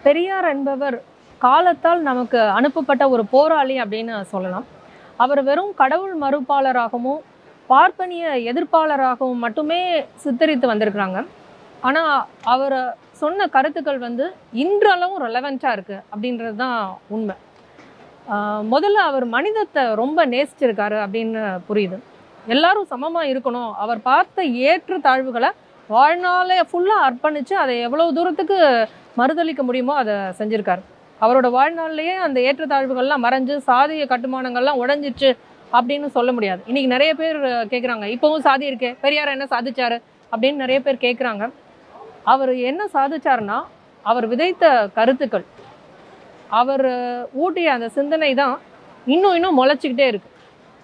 பெரியார் என்பவர் காலத்தால் நமக்கு அனுப்பப்பட்ட ஒரு போராளி அப்படின்னு சொல்லலாம். அவர் வெறும் கடவுள் மறுப்பாளராகவும், பார்ப்பனிய எதிர்ப்பாளராகவும் மட்டுமே சித்தரித்து வந்திருக்கிறாங்க. ஆனா, அவரு சொன்ன கருத்துக்கள் இன்றளவும் ரெலவென்ட்டா இருக்கு அப்படின்றது தான் உண்மை. முதல்ல அவர் மனிதத்தை ரொம்ப நேசிச்சிருக்காரு அப்படின்னு புரியுது. எல்லாரும் சமமா இருக்கணும். அவர் பார்த்த ஏற்றத்தாழ்வுகளை வாழ்நாளே ஃபுல்லா அர்ப்பணிச்சு அதை எவ்வளவு தூரத்துக்கு மறுதலிக்க முடியுமோ அதை செஞ்சிருக்காரு. அவரோட வாழ்நாள்லயே அந்த ஏற்றத்தாழ்வுகள்லாம் மறைஞ்சு சாதிய கட்டுமானங்கள்லாம் உடைஞ்சிச்சு அப்படின்னு சொல்ல முடியாது. இன்னைக்கு நிறைய பேர் கேட்குறாங்க, இப்பவும் சாதி இருக்கே, பெரியார் என்ன சாதிச்சாரு அப்படின்னு நிறைய பேர் கேட்குறாங்க. அவர் என்ன சாதிச்சாருன்னா, அவர் விதைத்த கருத்துக்கள், அவர் ஊட்டிய அந்த சிந்தனை தான் இன்னும் முளைச்சிக்கிட்டே இருக்கு.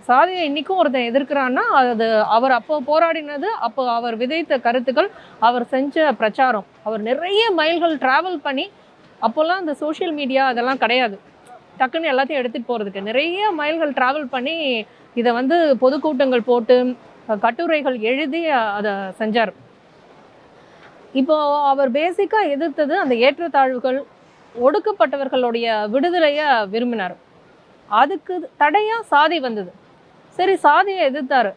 சாதியை இன்னைக்கும் ஒருத்தன் எதிர்க்கிறான்னா அது அவர் அப்போ போராடினது, அப்போ அவர் விதைத்த கருத்துக்கள், அவர் செஞ்ச பிரச்சாரம். அவர் நிறைய மைல்கள் டிராவல் பண்ணி, அப்போல்லாம் இந்த சோஷியல் மீடியா அதெல்லாம் கிடையாது, டக்குன்னு எல்லாத்தையும் எடுத்துகிட்டு போகிறதுக்கு நிறைய மைல்கள் டிராவல் பண்ணி இதை பொதுக்கூட்டங்கள் போட்டு கட்டுரைகள் எழுதி அதை செஞ்சார். இப்போ அவர் பேசிக்காக எதிர்த்தது அந்த ஏற்றத்தாழ்வுகள், ஒடுக்கப்பட்டவர்களுடைய விடுதலையை விரும்பினார். அதுக்கு தடையாக சாதி வந்தது. சரி, சாதியை எதிர்த்தாரு,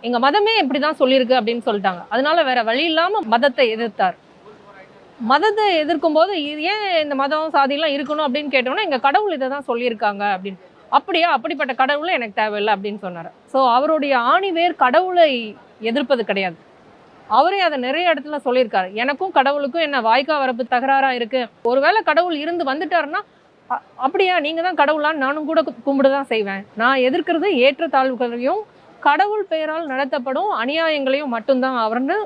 எங்கள் மதமே இப்படி தான் சொல்லியிருக்கு அப்படின்னு சொல்லிட்டாங்க. அதனால வேற வழி இல்லாமல் மதத்தை எதிர்த்தார். மதத்தை எதிர்க்கும் போது ஏன் இந்த மதம் சாதியெல்லாம் இருக்கணும் அப்படின்னு கேட்டோம்னா, எங்கள் கடவுள் இதை தான் சொல்லியிருக்காங்க அப்படின்னு. அப்படியா, அப்படிப்பட்ட கடவுளும் எனக்கு தேவையில்லை அப்படின்னு சொன்னார். ஸோ அவருடைய ஆணிவேர் கடவுளை எதிர்ப்பது கிடையாது. அவரே அதை நிறைய இடத்துல சொல்லியிருக்காரு. எனக்கும் கடவுளுக்கும் என்ன வாய்க்கா வரப்பு தகராறாக இருக்குது, ஒருவேளை கடவுள் இருந்து வந்துட்டாருன்னா அப்படியா நீங்கள் தான் கடவுளான்னு நானும் கூட கும்பிடு தான் செய்வேன். நான் எதிர்க்கிறது ஏற்றத்தாழ்வுகளையும் கடவுள் பெயரால் நடத்தப்படும் அநியாயங்களையும் மட்டும்தான் அவர்னு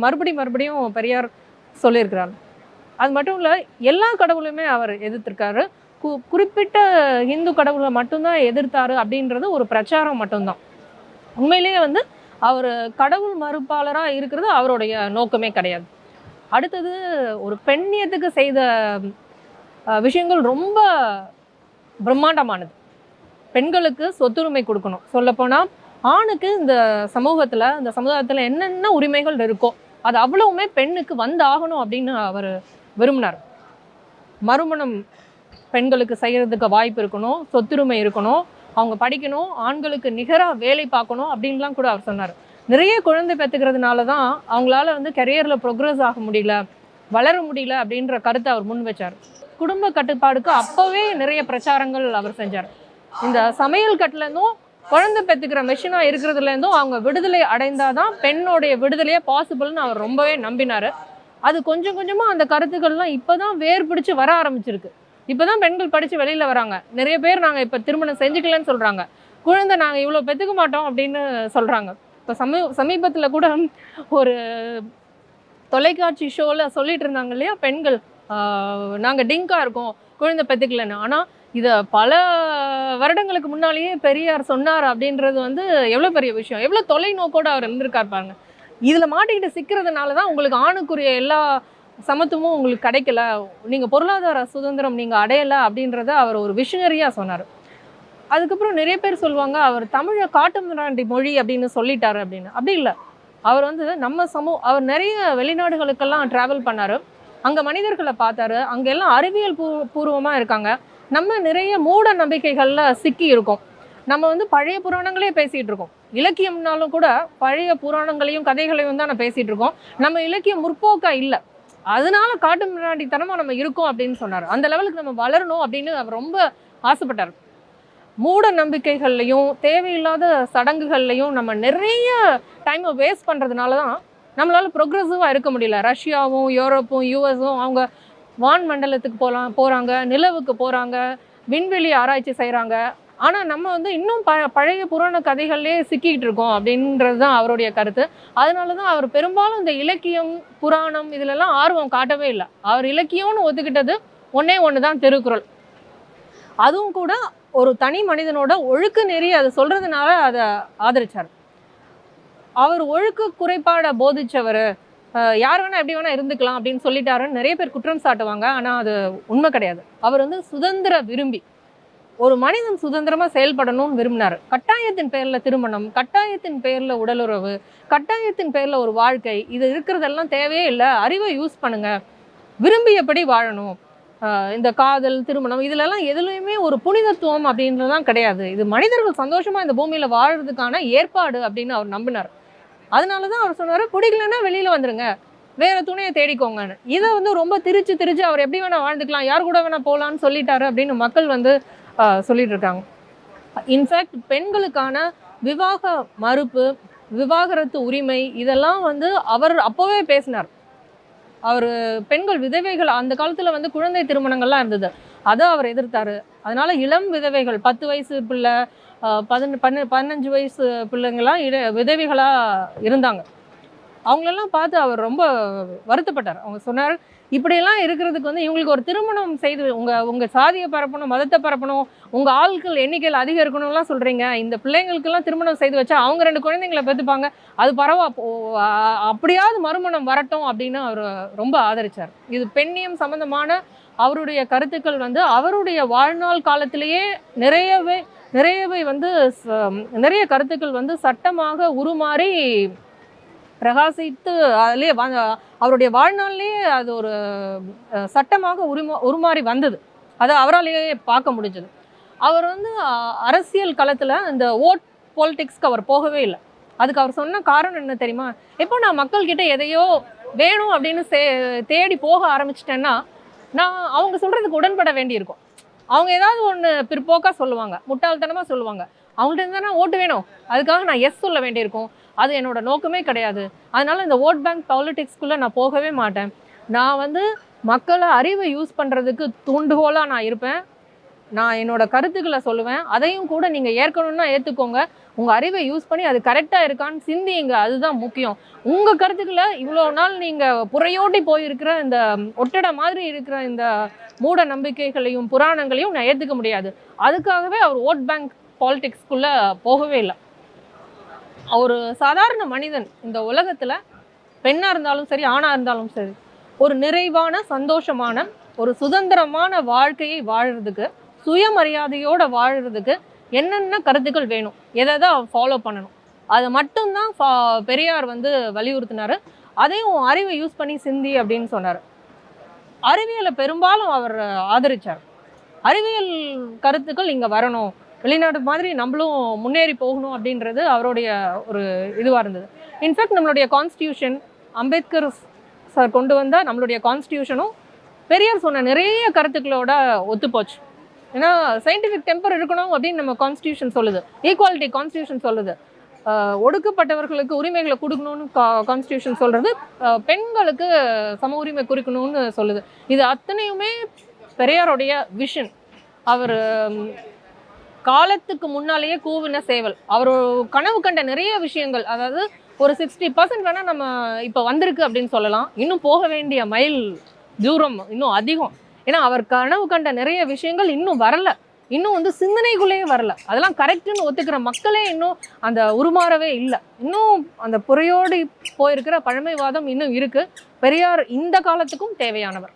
மறுபடியும் பெரியார் சொல்லியிருக்கிறார். அது மட்டும் இல்லை, எல்லா கடவுளுமே அவர் எதிர்த்திருக்காரு. குறிப்பிட்ட இந்து கடவுளை மட்டும்தான் எதிர்த்தாரு அப்படின்றது ஒரு பிரச்சாரம் மட்டும்தான். உண்மையிலேயே அவர் கடவுள் மறுப்பாளராக இருக்கிறது அவருடைய நோக்கமே கிடையாது. அடுத்தது, ஒரு பெண்ணியத்துக்கு செய்த விஷயங்கள் ரொம்ப பிரம்மாண்டமானது. பெண்களுக்கு சொத்துரிமை கொடுக்கணும். சொல்லப்போனால் ஆணுக்கு இந்த சமுதாயத்தில் என்னென்ன உரிமைகள் இருக்கோ அது அவ்வளவுமே பெண்ணுக்கு ஆகணும் அப்படின்னு அவர் விரும்பினார். மறுமணம் பெண்களுக்கு செய்கிறதுக்கு வாய்ப்பு இருக்கணும், சொத்துரிமை இருக்கணும், அவங்க படிக்கணும், ஆண்களுக்கு நிகராக வேலை பார்க்கணும் அப்படின்லாம் கூட அவர் சொன்னார். நிறைய குழந்தை பெற்றுக்கிறதுனால தான் அவங்களால கெரியரில் ப்ரோக்ரஸ் ஆக முடியல, வளர முடியல அப்படின்ற கருத்தை அவர் முன் வச்சார். குடும்ப கட்டுப்பாடுக்கு அப்போவே நிறைய பிரச்சாரங்கள் அவர் செஞ்சார். இந்த சமையல் கட்டுலேருந்தும் குழந்தை பெற்றுக்கிற மெஷினாக இருக்கிறதுலேருந்தும் அவங்க விடுதலை அடைந்தாதான் பெண்ணோடைய விடுதலையே பாசிபிள்னு அவர் ரொம்பவே நம்பினார். அது கொஞ்சம் கொஞ்சமாக அந்த கருத்துக்கள்லாம் இப்போ தான் வேர் பிடிச்சி வர ஆரம்பிச்சிருக்கு. இப்போ தான் பெண்கள் படித்து வெளியில் வராங்க. நிறைய பேர் நாங்கள் இப்போ திருமணம் செஞ்சுக்கலன்னு சொல்கிறாங்க. குழந்தை நாங்கள் இவ்வளோ பெற்றுக்க மாட்டோம் அப்படின்னு சொல்கிறாங்க. இப்போ சமீபத்தில் கூட ஒரு தொலைக்காட்சி ஷோவில் சொல்லிட்டு இருந்தாங்க இல்லையா, பெண்கள் நாங்கள் டிங்காக இருக்கோம், குழந்தை பெற்றுக்கலன்னு. ஆனால் இதை பல வருடங்களுக்கு முன்னாலேயே பெரியார் சொன்னார் அப்படின்றது எவ்வளோ பெரிய விஷயம், எவ்வளோ தொலைநோக்கோடு அவர் இருந்திருக்கார் பாருங்க. இதில் மாட்டிக்கிட்டு சிக்கிறதுனால தான் உங்களுக்கு ஆணுக்குரிய எல்லா சமத்துவமும் உங்களுக்கு கிடைக்கல, நீங்கள் பொருளாதார சுதந்திரம் நீங்கள் அடையலை அப்படின்றத அவர் ஒரு விஷனரியாக சொன்னார். அதுக்கப்புறம் நிறைய பேர் சொல்லுவாங்க, அவர் தமிழை காட்டுமிராண்டி மொழி அப்படின்னு சொல்லிட்டாரு அப்படின்னு. அப்படி இல்லை. அவர் அவர் நிறைய வெளிநாடுகளுக்கெல்லாம் ட்ராவல் பண்ணார். அங்கே மனிதர்களை பார்த்தாரு. அங்கெல்லாம் அறிவியல் பூர்வமாக இருக்காங்க. நம்ம நிறைய மூட நம்பிக்கைகளில் சிக்கி இருக்கோம். நம்ம பழைய புராணங்களே பேசிகிட்டு இருக்கோம். இலக்கியம்னாலும் கூட பழைய புராணங்களையும் கதைகளையும் தான் பேசிகிட்டு இருக்கோம். நம்ம இலக்கியம் முற்போக்கா இல்லை, அதனால காட்டு முன்னாடித்தனமாக நம்ம இருக்கோம் அப்படின்னு சொன்னார். அந்த லெவலுக்கு நம்ம வளரணும் அப்படின்னு அவர் ரொம்ப ஆசைப்பட்டார். மூட நம்பிக்கைகள்லையும் தேவையில்லாத சடங்குகள்லையும் நம்ம நிறைய டைமை வேஸ்ட் பண்ணுறதுனால தான் நம்மளால் ப்ரோக்ரெசிவாக இருக்க முடியல. ரஷ்யாவும் யூரோப்பும் யூஎஸும் அவங்க வான் மண்டலத்துக்கு போகிறாங்க, நிலவுக்கு போகிறாங்க, விண்வெளி ஆராய்ச்சி செய்கிறாங்க. ஆனால் நம்ம இன்னும் பழைய புராண கதைகள்லேயே சிக்கிக்கிட்டு இருக்கோம் அப்படின்றது தான் அவருடைய கருத்து. அதனால தான் அவர் பெரும்பாலும் இந்த இலக்கியம், புராணம் இதிலெல்லாம் ஆர்வம் காட்டவே இல்லை. அவர் இலக்கியம்னு ஒத்துக்கிட்டது ஒன்று தான், திருக்குறள். அதுவும் கூட ஒரு தனி மனிதனோட ஒழுக்க நெறி அதை சொல்கிறதுனால அதை ஆதரித்தார். அவர் ஒழுக்க குறைபாடை போதிச்சவர், யார் வேணால் எப்படி வேணால் இருந்துக்கலாம் அப்படின்னு சொல்லிட்டாருன்னு நிறைய பேர் குற்றம் சாட்டுவாங்க. ஆனால் அது உண்மை கிடையாது. அவர் சுதந்திர விரும்பி, ஒரு மனிதன் சுதந்திரமாக செயல்படணும்னு விரும்பினார். கட்டாயத்தின் பேரில் திருமணம், கட்டாயத்தின் பேரில் உடலுறவு, கட்டாயத்தின் பேரில் ஒரு வாழ்க்கை, இது இருக்கிறதெல்லாம் தேவையே இல்லை. அறிவை யூஸ் பண்ணுங்கள், விரும்பியபடி வாழணும், இந்த காதல், திருமணம் இதுலலாம் எதுலையுமே ஒரு புனிதத்துவம் அப்படின்றதுலாம் கிடையாது. இது மனிதர்கள் சந்தோஷமா இந்த பூமியில வாழ்றதுக்கான ஏற்பாடு அப்படின்னு அவர் நம்பினார். அதனால தான் அவர் சொன்னாரு, பிடிக்கலன்னா வெளியில வந்துருங்க. வேற துணையை தேடிக்கோங்கன்னு. இதை வந்து ரொம்ப திரிச்சு திரிச்சு அவர் எப்படி வேணா வாழ்ந்துக்கலாம், யார் கூட வேணா போகலான்னு சொல்லிட்டாரு அப்படின்னு மக்கள் வந்து சொல்லிட்டு இருக்காங்க. இன்ஃபேக்ட் பெண்களுக்கான விவாக மறுப்பு, விவாகரத்து உரிமை இதெல்லாம் வந்து அவர் அப்போவே பேசினார். அவர் பெண்கள் விதவைகள் அந்த காலத்தில் வந்து குழந்தை திருமணங்கள்லாம் இருந்தது, அதை அவர் எதிர்த்தாரு. அதனால இளம் விதவைகள் 10 வயசு பிள்ளை 15 வயசு பிள்ளைங்கள்லாம் விதவைகளாக இருந்தாங்க. அவங்களெல்லாம் பார்த்து அவர் ரொம்ப வருத்தப்பட்டார். அவங்க சொன்னார், இப்படியெல்லாம் இருக்கிறதுக்கு வந்து இவங்களுக்கு ஒரு திருமணம் செய்து உங்கள் சாதியை பரப்பணும், மதத்தை பரப்பணும், உங்கள் ஆட்கள் எண்ணிக்கையில் அதிகம் இருக்கணும்லாம் சொல்கிறீங்க. இந்த பிள்ளைங்களுக்கெல்லாம் திருமணம் செய்து வச்சா அவங்க 2 குழந்தைங்களை பெற்றுப்பாங்க, அது அப்படியாவது மறுமணம் வரட்டும் அப்படின்னு அவர் ரொம்ப ஆதரித்தார். இது பெண்ணியம் சம்பந்தமான அவருடைய கருத்துக்கள் வந்து அவருடைய வாழ்நாள் காலத்திலேயே நிறையவே வந்து நிறைய கருத்துக்கள் வந்து சட்டமாக உருமாறி பிரகாசித்து அதுலேயே அவருடைய வாழ்நாள்லேயே அது ஒரு சட்டமாக உருமாறி வந்தது. அதை அவராலேயே பார்க்க முடிஞ்சது. அவர் வந்து அரசியல் களத்தில் இந்த ஓட் பாலிடிக்ஸ்க்கு அவர் போகவே இல்லை. அதுக்கு அவர் சொன்ன காரணம் என்ன தெரியுமா? இப்போ நான் மக்கள்கிட்ட எதையோ வேணும் அப்படின்னு தேடி போக ஆரம்பிச்சிட்டேன்னா நான் அவங்க சொல்கிறதுக்கு உடன்பட வேண்டியிருக்கும். அவங்க ஏதாவது ஒன்று பிற்போக்காக சொல்லுவாங்க, முட்டாள்தனமாக சொல்லுவாங்க. அவங்கள்ட்ட தானே ஓட்டு வேணும், அதுக்காக நான் எஸ் சொல்ல வேண்டியிருக்கும். அது என்னோட நோக்கமே கிடையாது. அதனால இந்த ஓட் பேங்க் பாலிடிக்ஸ்குள்ளே நான் போகவே மாட்டேன். நான் வந்து மக்களை அறிவை யூஸ் பண்ணுறதுக்கு தூண்டுகோலாக நான் இருப்பேன். நான் என்னோட கருத்துக்களை சொல்லுவேன். அதையும் கூட நீங்கள் ஏற்கணும்னா ஏற்றுக்கோங்க. உங்கள் அறிவை யூஸ் பண்ணி அது கரெக்டாக இருக்கான்னு சிந்திங்க, அதுதான் முக்கியம். உங்கள் கருத்துக்களை இவ்வளோ நாள் நீங்கள் புறையோட்டி போயிருக்கிற இந்த ஒட்டடை மாதிரி இருக்கிற இந்த மூட நம்பிக்கைகளையும் புராணங்களையும் நான் ஏற்றுக்க முடியாது. அதுக்காகவே அவர் ஓட் பேங்க் பாலிடிக்ஸ்குள்ளே போகவே இல்லை. ஒரு சாதாரண மனிதன் இந்த உலகத்தில் பெண்ணாக இருந்தாலும் சரி, ஆணாக இருந்தாலும் சரி, ஒரு நிறைவான சந்தோஷமான ஒரு சுதந்திரமான வாழ்க்கையை வாழறதுக்கு, சுயமரியாதையோடு வாழறதுக்கு என்னென்ன கருத்துக்கள் வேணும், எதை தான் ஃபாலோ பண்ணணும், அதை மட்டும்தான் பெரியார் வந்து வலியுறுத்தினார். அதையும் அறிவை யூஸ் பண்ணி சிந்தி அப்படின்னு சொன்னார். அறிவியலை பெரும்பாலும் அவர் ஆதரித்தார். அறிவியல் கருத்துக்கள் இங்கே வரணும், வெளிநாடு மாதிரி நம்மளும் முன்னேறி போகணும் அப்படின்றது அவருடைய ஒரு இதுவாக இருந்தது. இன்ஃபேக்ட் நம்மளுடைய கான்ஸ்டியூஷன் அம்பேத்கர் சார் கொண்டு வந்தால் நம்மளுடைய கான்ஸ்டியூஷனும் பெரியார் சொன்ன நிறைய கருத்துக்களோட ஒத்துப்போச்சு. ஏன்னா சயின்டிஃபிக் டெம்பர் இருக்கணும் அப்படின்னு நம்ம கான்ஸ்டியூஷன் சொல்லுது, ஈக்குவாலிட்டி கான்ஸ்டியூஷன் சொல்லுது, ஒடுக்கப்பட்டவர்களுக்கு உரிமைகளை கொடுக்கணும்னு கான்ஸ்டியூஷன் சொல்கிறது, பெண்களுக்கு சம உரிமை குறிக்கணும்னு சொல்லுது. இது அத்தனையுமே பெரியாருடைய விஷன். அவர் காலத்துக்கு முன்னாலேயே கூவின சேவல். அவர் கனவு கண்ட நிறைய விஷயங்கள், அதாவது ஒரு 60% வேணால் நம்ம இப்போ வந்திருக்கு அப்படின்னு சொல்லலாம். இன்னும் போக வேண்டிய மைல் தூரம் இன்னும் அதிகம். ஏன்னா அவர் கனவு கண்ட நிறைய விஷயங்கள் இன்னும் வரல, இன்னும் வந்து சிந்தனைக்குள்ளேயே வரல. அதெல்லாம் கரெக்டுன்னு ஒத்துக்கிற மக்களே இன்னும் அந்த உருமாறவே இல்லை. இன்னும் அந்த புறையோடு போயிருக்கிற பழமைவாதம் இன்னும் இருக்குது. பெரியார் இந்த காலத்துக்கும் தேவையானவர்.